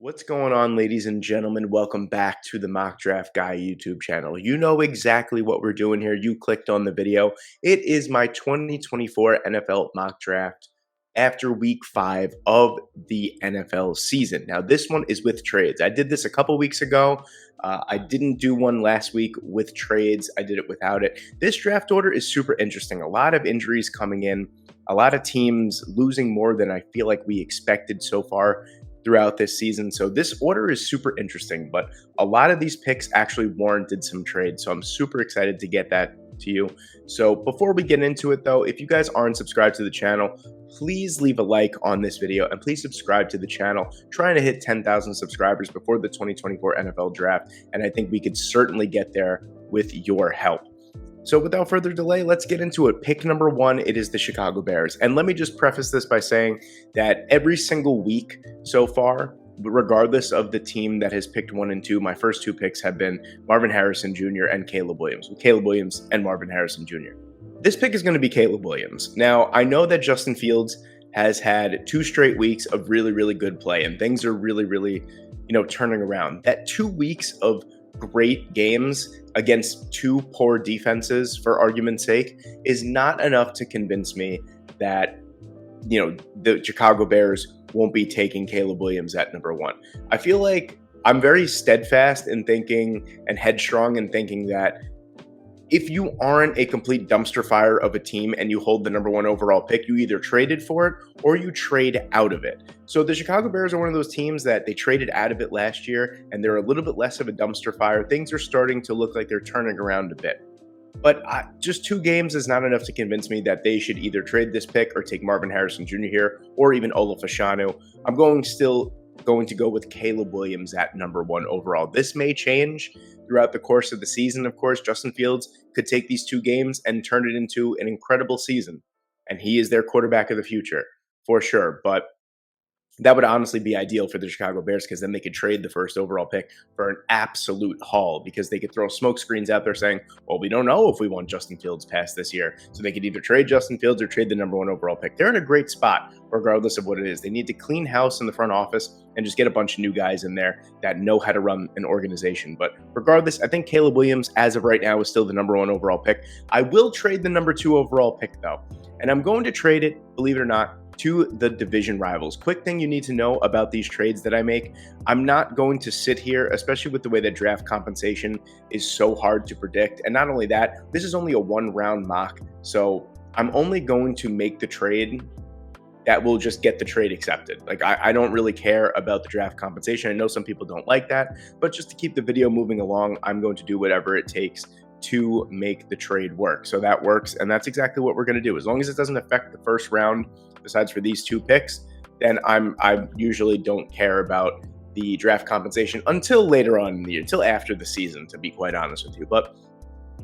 What's going on, ladies and gentlemen? Welcome back to the Mock Draft Guy YouTube channel. You know exactly what we're doing here. You clicked on the video. It is my 2024 NFL Mock Draft after week 5 of the NFL season. Now, this one is with trades. I did this a couple weeks ago. I didn't do one last week with trades. I did it without it. This draft order is super interesting. A lot of injuries coming in, a lot of teams losing more than I feel like we expected so far throughout this season. So this order is super interesting, but a lot of these picks actually warranted some trades. So I'm super excited to get that to you. So before we get into it though, if you guys aren't subscribed to the channel, please leave a like on this video and please subscribe to the channel. Trying to hit 10,000 subscribers before the 2024 NFL draft. And I think we could certainly get there with your help. So without further delay, let's get into it. Pick number 1, it is the Chicago Bears. And let me just preface this by saying that every single week so far, regardless of the team that has picked 1 and 2, my first 2 picks have been Marvin Harrison Jr. and Caleb Williams. Caleb Williams and Marvin Harrison Jr. This pick is going to be Caleb Williams. Now, I know that Justin Fields has had 2 straight weeks of really, really good play, and things are really, turning around. That 2 weeks of great games against 2 poor defenses, for argument's sake, is not enough to convince me that, the Chicago Bears won't be taking Caleb Williams at number 1. I feel like I'm very steadfast in thinking and headstrong in thinking that if you aren't a complete dumpster fire of a team and you hold the number 1 overall pick, you either traded for it or you trade out of it. So the Chicago Bears are one of those teams that they traded out of it last year, and they're a little bit less of a dumpster fire. Things are starting to look like they're turning around a bit. But just 2 games is not enough to convince me that they should either trade this pick or take Marvin Harrison Jr. here, or even Olaf Ashanu. I'm still going to go with Caleb Williams at number 1 overall. This may change throughout the course of the season. Of course, Justin Fields could take these 2 games and turn it into an incredible season, and he is their quarterback of the future for sure. But that would honestly be ideal for the Chicago Bears, because then they could trade the first overall pick for an absolute haul, because they could throw smoke screens out there saying, well, we don't know if we want Justin Fields past this year. So they could either trade Justin Fields or trade the number 1 overall pick. They're in a great spot, regardless of what it is. They need to clean house in the front office and just get a bunch of new guys in there that know how to run an organization. But regardless, I think Caleb Williams, as of right now, is still the number 1 overall pick. I will trade the number 2 overall pick, though. And I'm going to trade it, believe it or not, to the division rivals. Quick thing you need to know about these trades that I make: I'm not going to sit here, especially with the way that draft compensation is so hard to predict. And not only that, this is only a 1-round mock. So I'm only going to make the trade that will just get the trade accepted. Like, I don't really care about the draft compensation. I know some people don't like that, but just to keep the video moving along, I'm going to do whatever it takes to make the trade work. So that works, and that's exactly what we're going to do. As long as it doesn't affect the first round, besides for these 2 picks, then I usually don't care about the draft compensation until later on in the year, until after the season, to be quite honest with you. But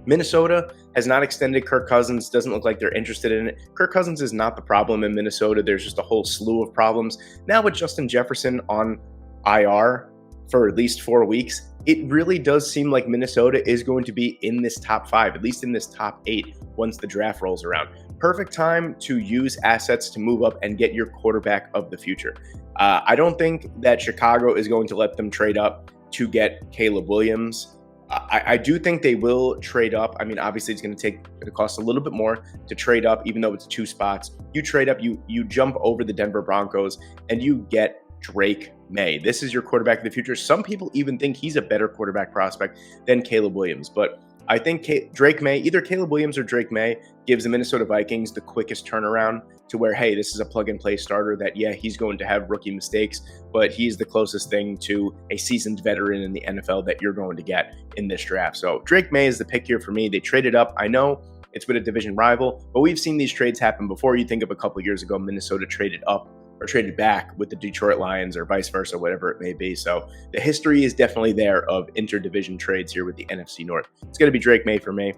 Minnesota has not extended Kirk Cousins. Doesn't look like they're interested in it. Kirk Cousins is not the problem in Minnesota. There's just a whole slew of problems. Now with Justin Jefferson on IR for at least 4 weeks, it really does seem like Minnesota is going to be in this top 5, at least in this top 8, once the draft rolls around. Perfect time to use assets to move up and get your quarterback of the future. I don't think that Chicago is going to let them trade up to get Caleb Williams. I do think they will trade up. I mean, obviously it's going to cost a little bit more to trade up, even though it's 2 spots. You trade up, you jump over the Denver Broncos, and you get Drake May. This is your quarterback of the future. Some people even think he's a better quarterback prospect than Caleb Williams, but I think Drake May, either Caleb Williams or Drake May, gives the Minnesota Vikings the quickest turnaround to where, hey, this is a plug-and-play starter that, yeah, he's going to have rookie mistakes, but he's the closest thing to a seasoned veteran in the NFL that you're going to get in this draft. So Drake May is the pick here for me. They traded up. I know it's with a division rival, but we've seen these trades happen before. You think of a couple years ago, Minnesota traded up or traded back with the Detroit Lions, or vice versa, whatever it may be. So the history is definitely there of interdivision trades here with the NFC North. It's going to be Drake May for me.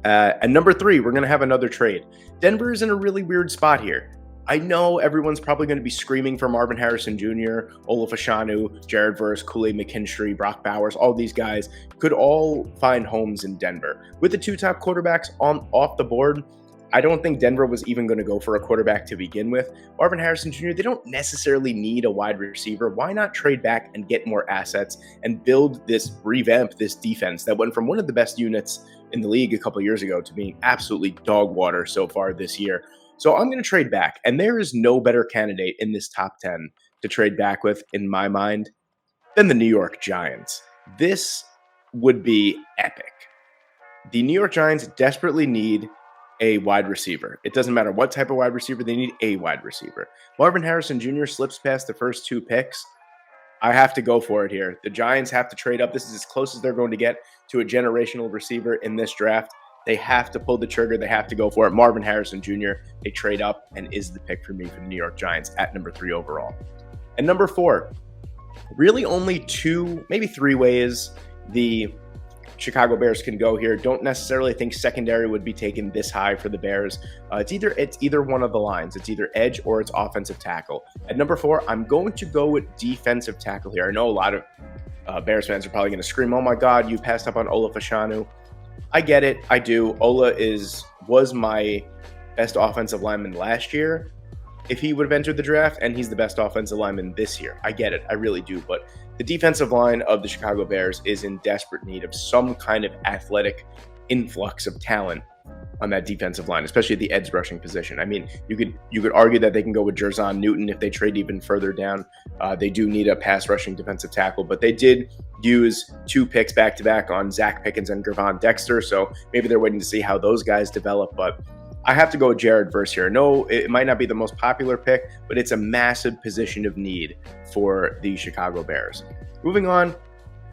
And number 3, we're going to have another trade. Denver is in a really weird spot here. I know everyone's probably going to be screaming for Marvin Harrison Jr., Olaf Ashanu, Jared Verse, Kool-Aid McKinstry, Brock Bowers. All these guys could all find homes in Denver. With the 2 top quarterbacks off the board, I don't think Denver was even going to go for a quarterback to begin with. Marvin Harrison Jr., they don't necessarily need a wide receiver. Why not trade back and get more assets and revamp this defense that went from one of the best units in the league a couple of years ago to being absolutely dog water so far this year. So I'm going to trade back, and there is no better candidate in this top 10 to trade back with, in my mind, than the New York Giants. This would be epic. The New York Giants desperately need a wide receiver. It doesn't matter what type of wide receiver, they need a wide receiver. Marvin Harrison Jr. slips past the first 2 picks. I have to go for it here. The Giants have to trade up. This is as close as they're going to get to a generational receiver in this draft. They have to pull the trigger. They have to go for it. Marvin Harrison Jr., they trade up and is the pick for me for the New York Giants at number 3 overall. And number 4, really only 2, maybe 3 ways the Chicago Bears can go here. Don't necessarily think secondary would be taken this high for the Bears. It's either one of the lines. It's either edge or it's offensive tackle. At number 4, I'm going to go with defensive tackle here. I know a lot of Bears fans are probably going to scream, "Oh my God, you passed up on Ola Fashanu." I get it. I do. Ola was my best offensive lineman last year if he would have entered the draft, and he's the best offensive lineman this year. I get it. I really do. But the defensive line of the Chicago Bears is in desperate need of some kind of athletic influx of talent on that defensive line, especially at the edge rushing position. I mean, you could argue that they can go with Jerzon Newton if they trade even further down. They do need a pass rushing defensive tackle, but they did use 2 picks back-to-back on Zach Pickens and Gervon Dexter, so maybe they're waiting to see how those guys develop, but I have to go with Jared Verse here. No, it might not be the most popular pick, but it's a massive position of need for the Chicago Bears. Moving on,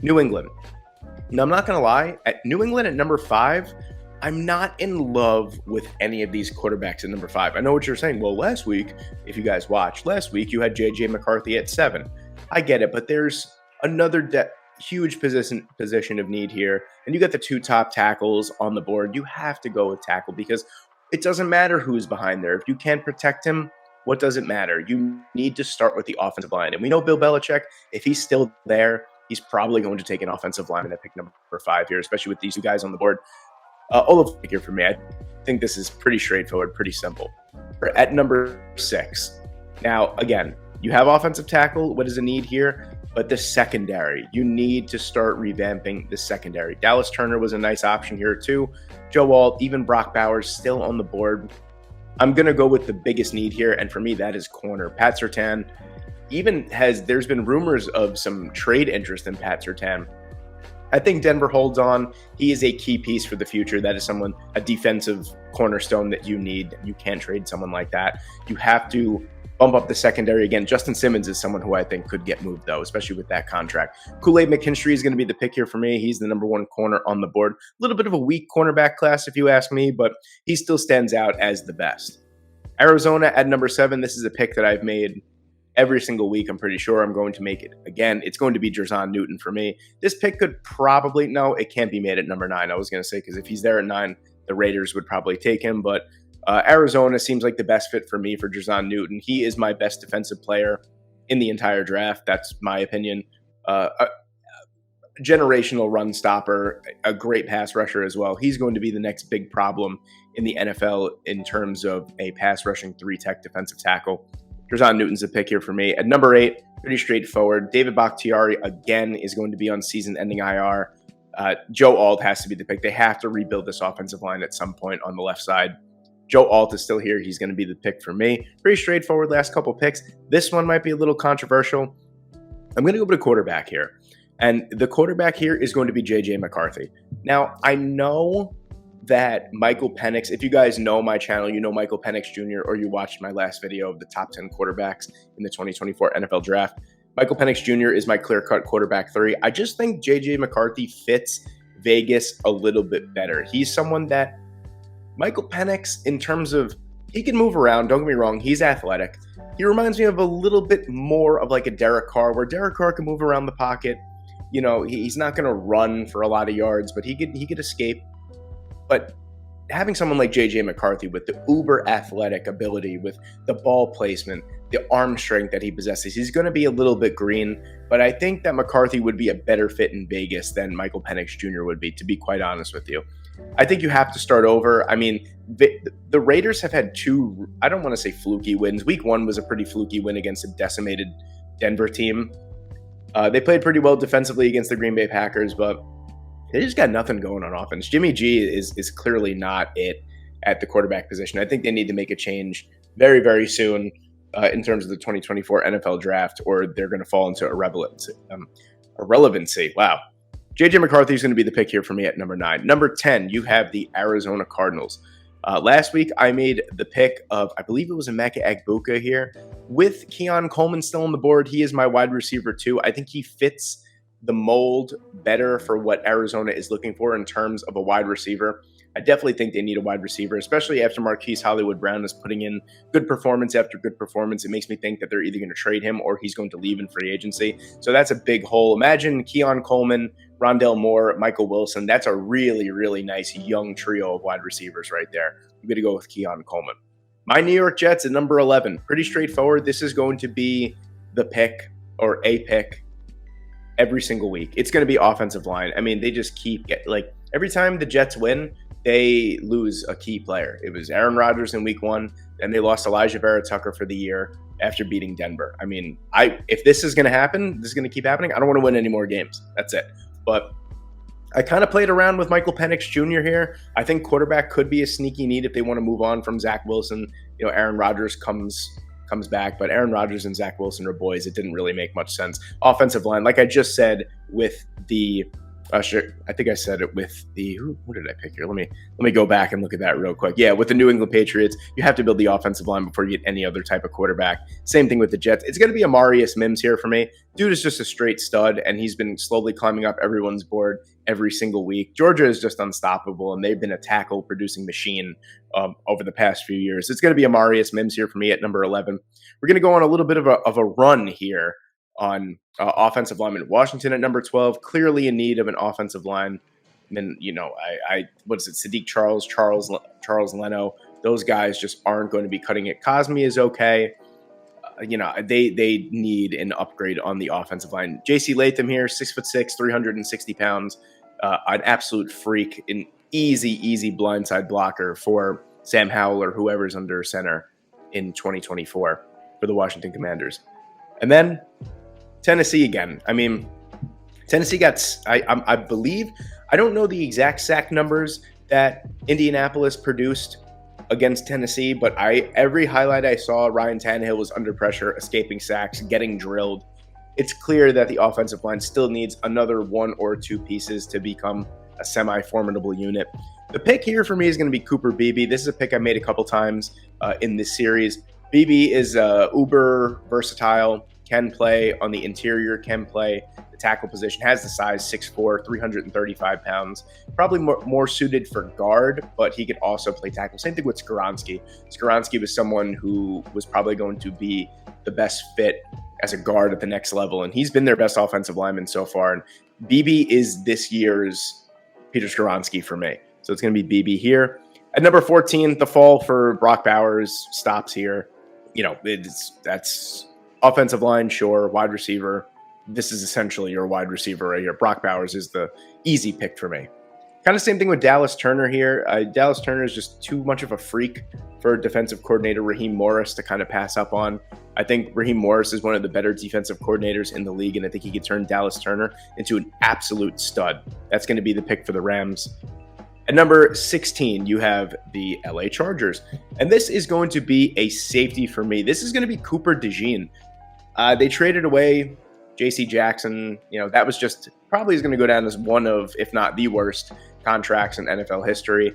New England. Now, I'm not going to lie, at New England at number 5, I'm not in love with any of these quarterbacks at number 5. I know what you're saying. Well, last week, if you guys watched, last week you had J.J. McCarthy at 7. I get it, but there's another huge position of need here, and you got the 2 top tackles on the board. You have to go with tackle because it doesn't matter who's behind there. If you can't protect him, what does it matter? You need to start with the offensive line. And we know Bill Belichick, if he's still there, he's probably going to take an offensive lineman at pick number 5 here, especially with these 2 guys on the board. Olaf here for me. I think this is pretty straightforward, pretty simple. At number 6. Now, again, you have offensive tackle. What is the need here? But the secondary. You need to start revamping the secondary. Dallas Turner was a nice option here too. Joe Alt, even Brock Bowers still on the board. I'm going to go with the biggest need here, and for me, that is corner. Pat Surtain there's been rumors of some trade interest in Pat Surtain. I think Denver holds on. He is a key piece for the future. That is a defensive cornerstone that you need. You can't trade someone like that. You have to bump up the secondary again. Justin Simmons is someone who I think could get moved, though, especially with that contract. Kool-Aid McKinstry is going to be the pick here for me. He's the number 1 corner on the board. A little bit of a weak cornerback class, if you ask me, but he still stands out as the best. Arizona at number 7. This is a pick that I've made every single week. I'm pretty sure I'm going to make it again. It's going to be Jerzon Newton for me. This pick could probably, no, it can't be made at number 9. I was going to say, because if he's there at 9, the Raiders would probably take him, but Arizona seems like the best fit for me for Jerzon Newton. He is my best defensive player in the entire draft. That's my opinion. A generational run stopper, a great pass rusher as well. He's going to be the next big problem in the NFL in terms of a pass rushing 3-tech defensive tackle. Jerzon Newton's a pick here for me. At number 8, pretty straightforward. David Bakhtiari, again, is going to be on season-ending IR. Joe Alt has to be the pick. They have to rebuild this offensive line at some point on the left side. Joe Alt is still here. He's going to be the pick for me. Pretty straightforward last couple picks. This one might be a little controversial. I'm going to go with a quarterback here. And the quarterback here is going to be J.J. McCarthy. Now, I know that Michael Penix, if you guys know my channel, you know Michael Penix Jr., or you watched my last video of the top 10 quarterbacks in the 2024 NFL Draft. Michael Penix Jr. is my clear-cut quarterback 3. I just think J.J. McCarthy fits Vegas a little bit better. He's someone that Michael Penix, in terms of, he can move around, don't get me wrong, he's athletic. He reminds me of a little bit more of like a Derek Carr, where Derek Carr can move around the pocket. You know, he's not going to run for a lot of yards, but he could escape. But having someone like J.J. McCarthy with the uber athletic ability, with the ball placement, the arm strength that he possesses, he's going to be a little bit green. But I think that McCarthy would be a better fit in Vegas than Michael Penix Jr. would be, to be quite honest with you. I think you have to start over. I mean, the Raiders have had two, I don't want to say fluky wins. Week 1 was a pretty fluky win against a decimated Denver team. They played pretty well defensively against the Green Bay Packers, but they just got nothing going on offense. Jimmy G is clearly not it at the quarterback position. I think they need to make a change very, very soon in terms of the 2024 NFL draft, or they're going to fall into irrelevancy. Wow. J.J. McCarthy is going to be the pick here for me at number 9. Number 10, you have the Arizona Cardinals. Last week, I made the pick of, I believe it was Emeka Egbuka here. With Keon Coleman still on the board, he is my wide receiver too. I think he fits the mold better for what Arizona is looking for in terms of a wide receiver. I definitely think they need a wide receiver, especially after Marquise Hollywood-Brown is putting in good performance after good performance. It makes me think that they're either going to trade him or he's going to leave in free agency. So that's a big hole. Imagine Keon Coleman, Rondale Moore, Michael Wilson. That's a really, really nice young trio of wide receivers right there. I'm going to go with Keon Coleman. My New York Jets at number 11. Pretty straightforward. This is going to be the pick or a pick every single week. It's going to be offensive line. I mean, they just keep every time the Jets win, they lose a key player. It was Aaron Rodgers in week 1, and they lost Elijah Vera-Tucker for the year after beating Denver. I mean, if this is going to happen, this is going to keep happening, I don't want to win any more games. That's it. But I kind of played around with Michael Penix Jr. here. I think quarterback could be a sneaky need if they want to move on from Zach Wilson. You know, Aaron Rodgers comes back, but Aaron Rodgers and Zach Wilson are boys. It didn't really make much sense. Offensive line, like I just said with the I think I said it with the who did I pick here? Let me go back and look at that real quick. Yeah, with the New England Patriots, you have to build the offensive line before you get any other type of quarterback. Same thing with the Jets. It's going to be Amarius Mims here for me. Dude is just a straight stud, and he's been slowly climbing up everyone's board every single week. Georgia is just unstoppable, and they've been a tackle-producing machine over the past few years. It's going to be Amarius Mims here for me at number 11. We're going to go on a little bit of a run here on offensive lineman. Washington at number 12, clearly in need of an offensive line. And then, what is it? Sadiq Charles Leno. Those guys just aren't going to be cutting it. Cosme is okay. They need an upgrade on the offensive line. J.C. Latham here, 6'6", 360 pounds, an absolute freak, an easy blindside blocker for Sam Howell or whoever's under center in 2024 for the Washington Commanders. And then Tennessee again. I mean, Tennessee got, I believe, I don't know the exact sack numbers that Indianapolis produced against Tennessee, but every highlight I saw, Ryan Tannehill was under pressure, escaping sacks, getting drilled. It's clear that the offensive line still needs another 1 or 2 pieces to become a semi-formidable unit. The pick here for me is going to be Cooper Beebe. This is a pick I made a couple times in this series. Beebe is uber versatile, can play on the interior, can play the tackle position, has the size, 6'4", 335 pounds. Probably more suited for guard, but he could also play tackle. Same thing with Skoronski. Skoronski was someone who was probably going to be the best fit as a guard at the next level, and he's been their best offensive lineman so far. And Beebe is this year's Peter Skoronski for me. So it's going to be Beebe here. At number 14, the fall for Brock Bowers stops here. That's offensive line, sure. Wide receiver, this is essentially your wide receiver right here. Brock Bowers is the easy pick for me. Kind of same thing with Dallas Turner here. Dallas Turner is just too much of a freak for defensive coordinator Raheem Morris to kind of pass up on. I think Raheem Morris is one of the better defensive coordinators in the league, and I think he could turn Dallas Turner into an absolute stud. That's going to be the pick for the Rams. At number 16, you have the LA Chargers, and this is going to be a safety for me. This is going to be Cooper DeJean. They traded away J.C. Jackson. That was just probably is going to go down as one of, if not the worst, contracts in NFL history.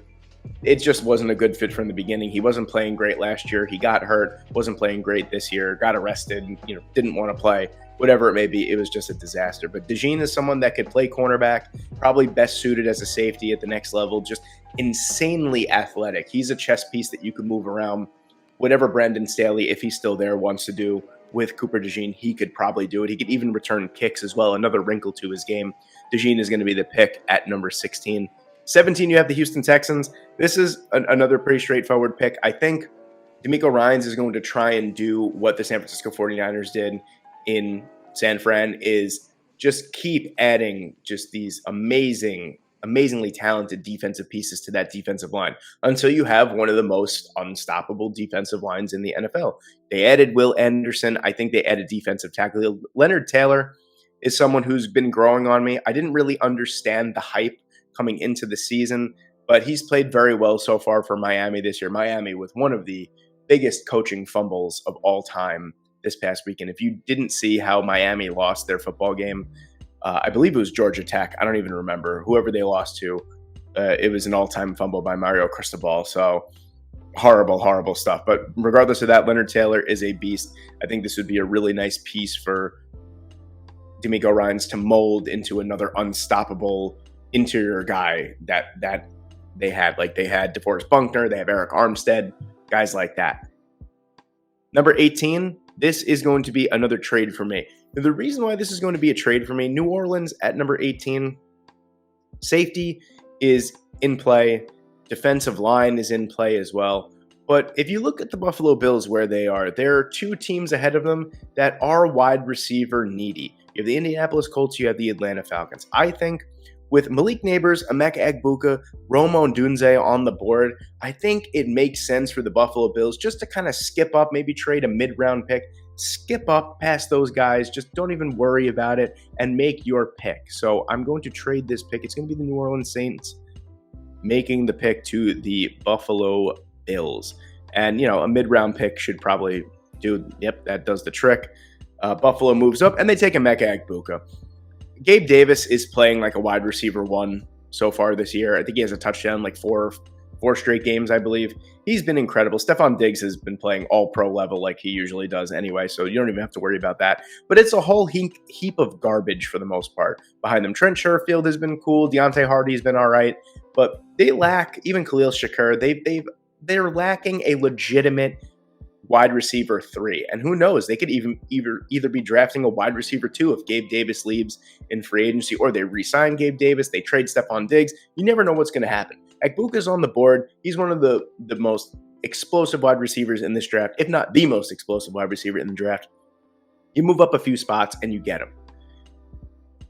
It just wasn't a good fit from the beginning. He wasn't playing great last year. He got hurt, wasn't playing great this year, got arrested, didn't want to play. Whatever it may be, it was just a disaster. But DeJean is someone that could play cornerback, probably best suited as a safety at the next level, just insanely athletic. He's a chess piece that you can move around. Whatever Brandon Staley, if he's still there, wants to do with Cooper DeJean, he could probably do it. He could even return kicks as well, another wrinkle to his game. DeJean is going to be the pick at number 16. 17, you have the Houston Texans. This is another pretty straightforward pick. I think D'Amico Ryans is going to try and do what the San Francisco 49ers did in San Fran, is just keep adding just these amazing amazingly talented defensive pieces to that defensive line until you have one of the most unstoppable defensive lines in the NFL. They added Will Anderson. I think they added defensive tackle. Leonard Taylor is someone who's been growing on me. I didn't really understand the hype coming into the season, but he's played very well so far for Miami this year. Miami with one of the biggest coaching fumbles of all time this past weekend. If you didn't see how Miami lost their football game, I believe it was Georgia Tech. I don't even remember. Whoever they lost to, it was an all-time fumble by Mario Cristobal. So horrible, horrible stuff. But regardless of that, Leonard Taylor is a beast. I think this would be a really nice piece for D'Amico Ryans to mold into another unstoppable interior guy that they had. Like they had DeForest Buckner, they have Eric Armstead, guys like that. Number 18, this is going to be another trade for me. Now, the reason why this is going to be a trade for me, New Orleans at number 18, safety is in play. Defensive line is in play as well. But if you look at the Buffalo Bills where they are, there are two teams ahead of them that are wide receiver needy. You have the Indianapolis Colts, you have the Atlanta Falcons. I think with Malik Neighbors, Emeka Egbuka, Rome Odunze on the board, I think it makes sense for the Buffalo Bills just to kind of skip up, maybe trade a mid-round pick, skip up past those guys, just don't even worry about it, and make your pick. So I'm going to trade this pick. It's going to be the New Orleans Saints making the pick to the Buffalo Bills. And, a mid-round pick should probably that does the trick. Buffalo moves up, and they take Emeka Egbuka. Gabe Davis is playing like a wide receiver one so far this year. I think he has a touchdown like four straight games, I believe. He's been incredible. Stephon Diggs has been playing all pro level like he usually does anyway, so you don't even have to worry about that. But it's a whole heap of garbage for the most part. Behind them, Trent Sherfield has been cool. Deontay Hardy's been all right. But they lack, even Khalil Shakur, they're lacking a legitimate wide receiver 3. And who knows, they could either be drafting a wide receiver 2 if Gabe Davis leaves in free agency, or they re-sign Gabe Davis, they trade Stephon Diggs. You never know what's going to happen. Egbuka's on the board. He's one of the most explosive wide receivers in this draft, if not the most explosive wide receiver in the draft. You move up a few spots and you get him.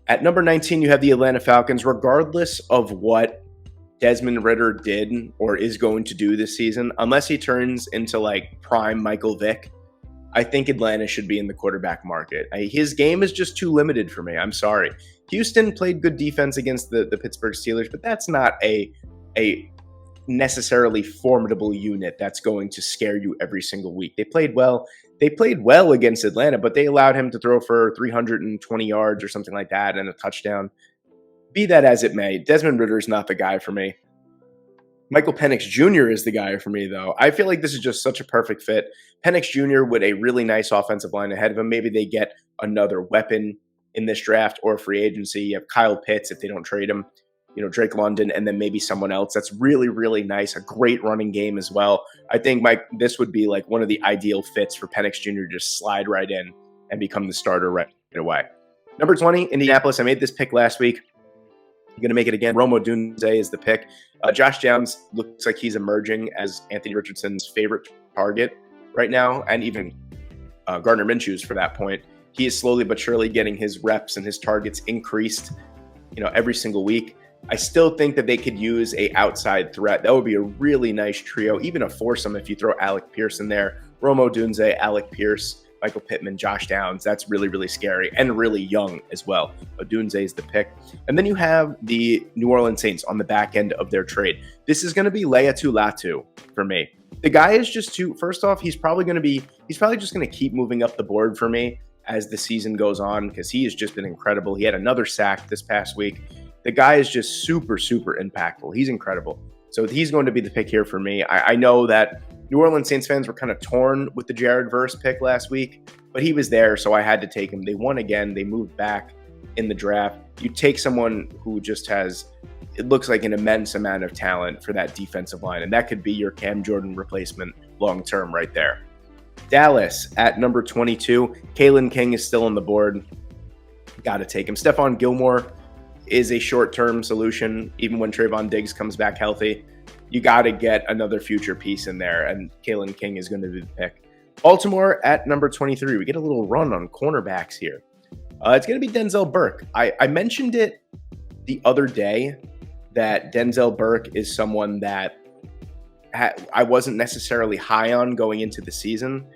At number 19, you have the Atlanta Falcons. Regardless of what Desmond Ridder did or is going to do this season, unless he turns into like prime Michael Vick, I think Atlanta should be in the quarterback market. His game is just too limited for me. I'm sorry. Houston played good defense against the Pittsburgh Steelers, but that's not a necessarily formidable unit that's going to scare you every single week. They played well. They played well against Atlanta, but they allowed him to throw for 320 yards or something like that and a touchdown. Be that as it may, Desmond Ridder is not the guy for me. Michael Penix Jr. is the guy for me, though. I feel like this is just such a perfect fit. Penix Jr. with a really nice offensive line ahead of him. Maybe they get another weapon in this draft or free agency. You have Kyle Pitts if they don't trade him. Drake London, and then maybe someone else. That's really, really nice. A great running game as well. I think, Mike, this would be like one of the ideal fits for Penix Jr. to just slide right in and become the starter right away. Number 20, Indianapolis. I made this pick last week. I'm going to make it again. Rome Odunze is the pick. Josh Downs looks like he's emerging as Anthony Richardson's favorite target right now, and even Gardner Minshew's for that point. He is slowly but surely getting his reps and his targets increased, every single week. I still think that they could use a outside threat. That would be a really nice trio, even a foursome if you throw Alec Pierce in there. Rome Odunze, Alec Pierce, Michael Pittman, Josh Downs. That's really, really scary and really young as well. Odunze is the pick. And then you have the New Orleans Saints on the back end of their trade. This is going to be Laiatu Latu for me. The guy is just first off, he's probably just going to keep moving up the board for me as the season goes on because he has just been incredible. He had another sack this past week. The guy is just super, super impactful. He's incredible. So he's going to be the pick here for me. I know that New Orleans Saints fans were kind of torn with the Jared Verse pick last week, but he was there, so I had to take him. They won again. They moved back in the draft. You take someone who just has, it looks like an immense amount of talent for that defensive line, and that could be your Cam Jordan replacement long-term right there. Dallas at number 22. Kalen King is still on the board. Got to take him. Stephon Gilmore is a short-term solution, even when Trayvon Diggs comes back healthy. You got to get another future piece in there, and Kalen King is going to be the pick. Baltimore at number 23. We get a little run on cornerbacks here. It's going to be Denzel Burke. I mentioned it the other day that Denzel Burke is someone that I wasn't necessarily high on going into the season.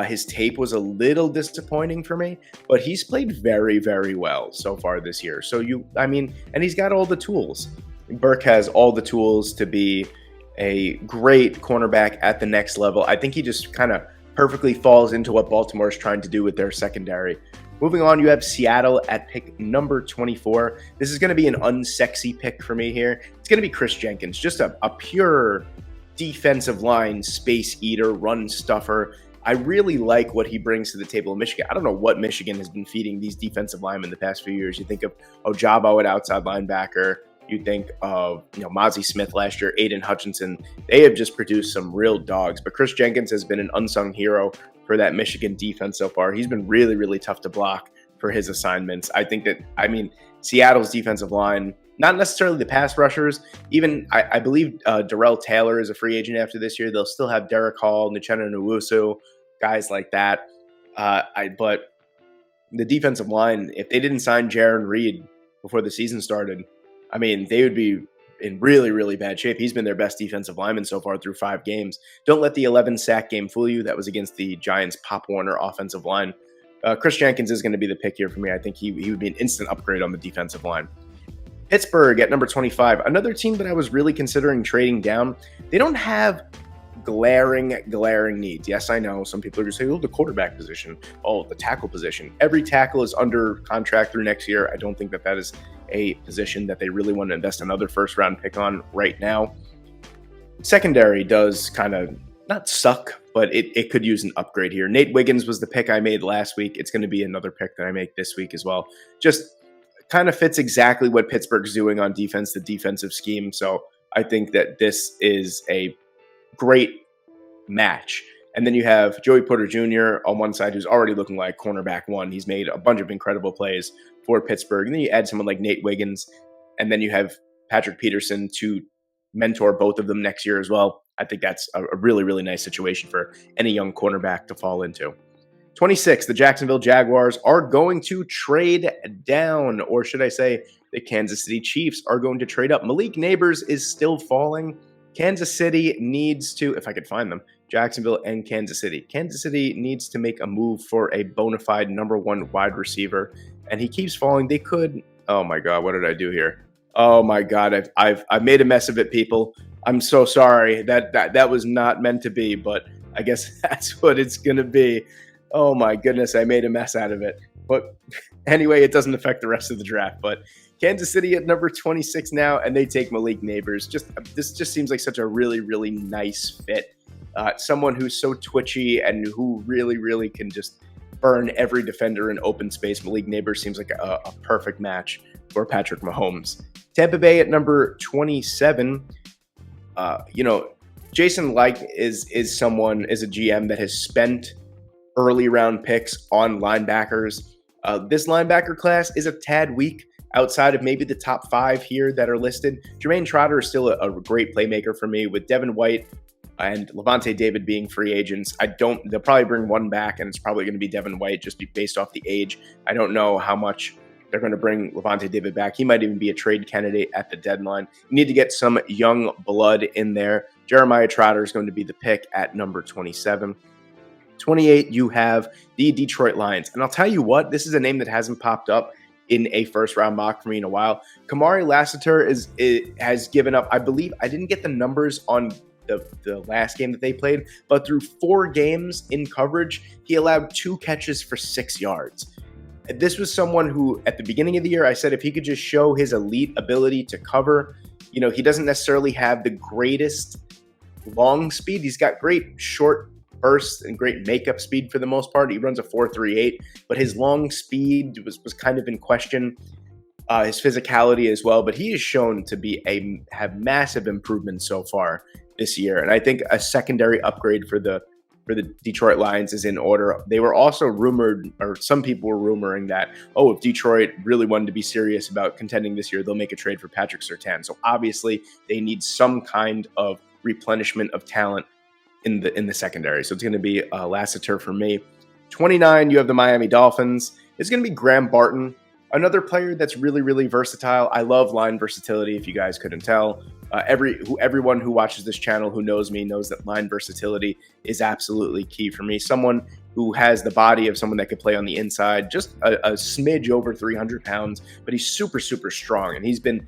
His tape was a little disappointing for me, but he's played very, very well so far this year. So and he's got all the tools. Burke has all the tools to be a great cornerback at the next level. I think he just kind of perfectly falls into what Baltimore is trying to do with their secondary. Moving on, you have Seattle at pick number 24. This is going to be an unsexy pick for me here. It's going to be Chris Jenkins, just a pure defensive line space eater, run stuffer. I really like what he brings to the table in Michigan. I don't know what Michigan has been feeding these defensive linemen the past few years. You think of Ojabo at outside linebacker. You think of Mozzie Smith last year, Aiden Hutchinson. They have just produced some real dogs. But Chris Jenkins has been an unsung hero for that Michigan defense so far. He's been really, really tough to block for his assignments. I think that, Seattle's defensive line, not necessarily the pass rushers, even I believe Darrell Taylor is a free agent after this year. They'll still have Derek Hall, Uchenna Nwosu, guys like that. But the defensive line, if they didn't sign Jaron Reed before the season started, they would be in really, really bad shape. He's been their best defensive lineman so far through 5 games. Don't let the 11-sack game fool you. That was against the Giants' Pop Warner offensive line. Chris Jenkins is going to be the pick here for me. I think he would be an instant upgrade on the defensive line. Pittsburgh at number 25, another team that I was really considering trading down. They don't have glaring needs. Yes, I know some people are going to say, oh, the quarterback position, oh, the tackle position. Every tackle is under contract through next year. I don't think that is a position that they really want to invest another first-round pick on right now. Secondary does kind of not suck, but it could use an upgrade here. Nate Wiggins was the pick I made last week. It's going to be another pick that I make this week as well. Just kind of fits exactly what Pittsburgh's doing on defense, the defensive scheme. So I think that this is a great match. And then you have Joey Porter Jr. on one side, who's already looking like cornerback one. He's made a bunch of incredible plays for Pittsburgh. And then you add someone like Nate Wiggins, and then you have Patrick Peterson to mentor both of them next year as well. I think that's a really, really nice situation for any young cornerback to fall into. 26, the Jacksonville Jaguars are going to trade down, or should I say the Kansas City Chiefs are going to trade up. Malik Neighbors is still falling. Kansas City needs to, if I could find them, Jacksonville and Kansas City. Kansas City needs to make a move for a bona fide number 1 wide receiver, and he keeps falling. They could, oh my God, what did I do here? Oh my God, I've made a mess of it, people. I'm so sorry. That was not meant to be, but I guess that's what it's going to be. Oh my goodness, I made a mess out of it. But anyway, it doesn't affect the rest of the draft. But Kansas City at number 26 now, and they take Malik Neighbors. This just seems like such a really, really nice fit. Someone who's so twitchy and who really, really can just burn every defender in open space. Malik Neighbors seems like a perfect match for Patrick Mahomes. Tampa Bay at number 27. Jason Licht is a GM that has spent early round picks on linebackers. This linebacker class is a tad weak outside of maybe the top 5 here that are listed. Jermaine Trotter is still a great playmaker for me, with Devin White and Levante David being free agents. They'll probably bring one back, and it's probably going to be Devin White just based off the age. I don't know how much they're going to bring Levante David back. He might even be a trade candidate at the deadline. You need to get some young blood in there. Jeremiah Trotter is going to be the pick at number 27. 28, you have the Detroit Lions. And I'll tell you what, this is a name that hasn't popped up in a first-round mock for me in a while. Kamari Lassiter has given up, I believe, I didn't get the numbers on the last game that they played, but through 4 games in coverage, he allowed 2 catches for 6 yards. This was someone who, at the beginning of the year, I said if he could just show his elite ability to cover, he doesn't necessarily have the greatest long speed. He's got great short bursts and great makeup speed for the most part. He runs a 4.38, but his long speed was kind of in question. His physicality as well, but he is shown to have massive improvements so far this year. And I think a secondary upgrade for the Detroit Lions is in order. They were also rumored, or some people were rumoring that, if Detroit really wanted to be serious about contending this year, they'll make a trade for Patrick Surtain. So obviously they need some kind of replenishment of talent in the secondary. So it's going to be Lassiter for me. 29, you have the Miami Dolphins. It's going to be Graham Barton. Another player that's really, really versatile. I love line versatility, if you guys couldn't tell. Everyone who watches this channel who knows me knows that line versatility is absolutely key for me. Someone who has the body of someone that could play on the inside, just a smidge over 300 pounds, but he's super, super strong. And he's been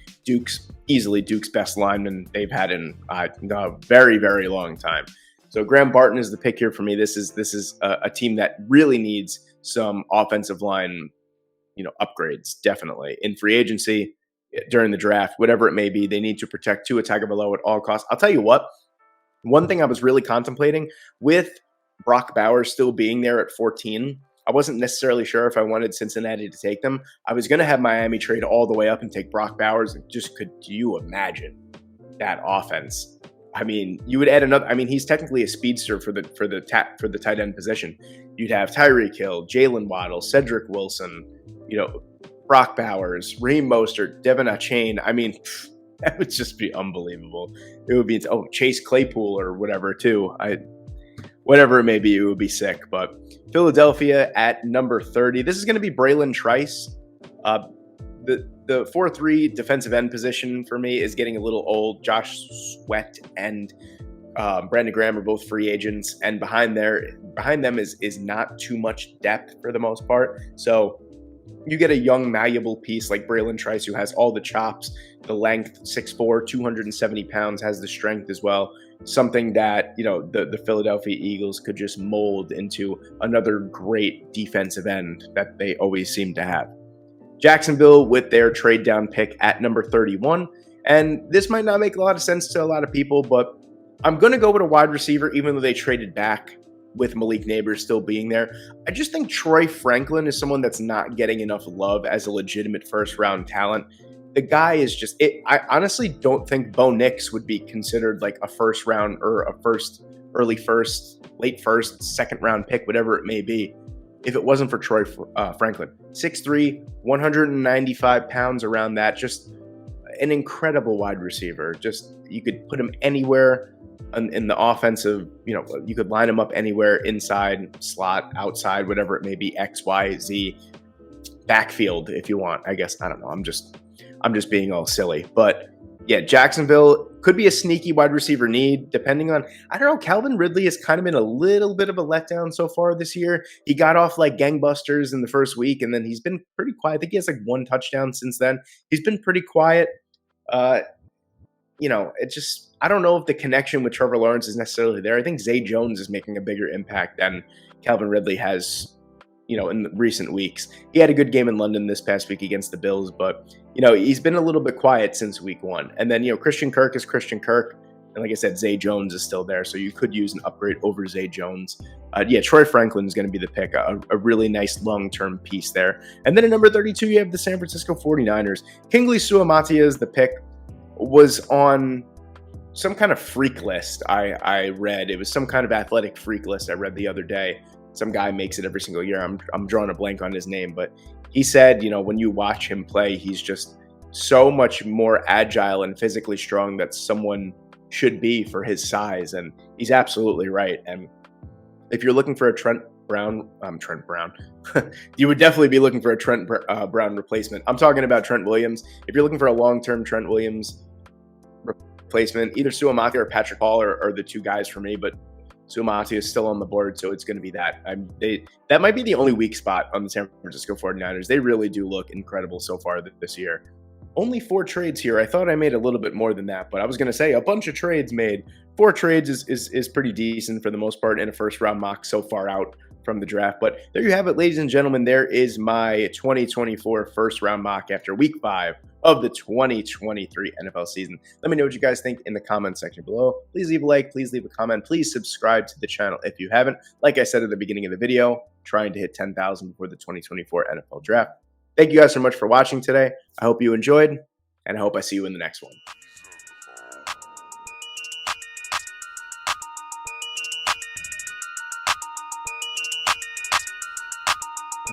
easily Duke's best lineman they've had in a very, very long time. So Graham Barton is the pick here for me. This is a team that really needs some offensive line, upgrades, definitely. In free agency, during the draft, whatever it may be, they need to protect Tua Tagovailoa at all costs. I'll tell you what, one thing I was really contemplating with Brock Bowers still being there at 14, I wasn't necessarily sure if I wanted Cincinnati to take them. I was going to have Miami trade all the way up and take Brock Bowers. Could you imagine that offense? I mean, you would add another. I mean, he's technically a speedster for the tight end position. You'd have Tyreek Hill, Jalen Waddle, Cedric Wilson, Brock Bowers, Raheem Mostert, Devin Achane. I mean, that would just be unbelievable. It would be Chase Claypool or whatever too. Whatever it may be, it would be sick. But Philadelphia at number 30. This is going to be Braylon Trice. The 4-3 defensive end position for me is getting a little old. Josh Sweat and Brandon Graham are both free agents, and behind them is not too much depth for the most part. So you get a young, malleable piece like Braylon Trice, who has all the chops, the length, 6'4", 270 pounds, has the strength as well. Something that, the Philadelphia Eagles could just mold into another great defensive end that they always seem to have. Jacksonville with their trade down pick at number 31. And this might not make a lot of sense to a lot of people, but I'm going to go with a wide receiver, even though they traded back with Malik Neighbors still being there. I just think Troy Franklin is someone that's not getting enough love as a legitimate first-round talent. The guy is just – I honestly don't think Bo Nix would be considered like a first-round or a early first, late first, second-round pick, whatever it may be, if it wasn't for Troy Franklin. 6'3", 195 pounds around that, just an incredible wide receiver. Just you could put him anywhere in the offensive, you could line him up anywhere, inside, slot, outside, whatever it may be, X, Y, Z, backfield if you want. I guess, I don't know. I'm just being all silly. But yeah, Jacksonville could be a sneaky wide receiver need, depending on, I don't know, Calvin Ridley has kind of been a little bit of a letdown so far this year. He got off like gangbusters in the first week, and then he's been pretty quiet. I think he has like one touchdown since then. He's been pretty quiet. It just, I don't know if the connection with Trevor Lawrence is necessarily there. I think Zay Jones is making a bigger impact than Calvin Ridley has, in the recent weeks. He had a good game in London this past week against the Bills, but, he's been a little bit quiet since week one. And then, Christian Kirk is Christian Kirk. And like I said, Zay Jones is still there. So you could use an upgrade over Zay Jones. Troy Franklin is going to be the pick, a really nice long-term piece there. And then at number 32, you have the San Francisco 49ers. Kingsley Suamataia is the pick. Was on some kind of freak list I read. It was some kind of athletic freak list I read the other day. Some guy makes it every single year. I'm drawing a blank on his name, but he said, when you watch him play, he's just so much more agile and physically strong that someone should be for his size. And he's absolutely right. And if you're looking for a Trent Brown, you would definitely be looking for a Trent Brown replacement. I'm talking about Trent Williams. If you're looking for a long-term Trent Williams replacement, either Suamataia or Patrick Hall are the two guys for me, but Suamataia is still on the board, so it's going to be that. That might be the only weak spot on the San Francisco 49ers. They really do look incredible so far this year. Only 4 trades here. I thought I made a little bit more than that, but I was going to say a bunch of trades made. 4 trades is pretty decent for the most part in a first-round mock so far out from the draft. But there you have it, ladies and gentlemen. There is my 2024 first-round mock after week 5 of the 2023 NFL season. Let me know what you guys think in the comment section below. Please leave a like. Please leave a comment. Please subscribe to the channel if you haven't. Like I said at the beginning of the video, trying to hit 10,000 before the 2024 NFL draft. Thank you guys so much for watching today. I hope you enjoyed, and I hope I see you in the next one.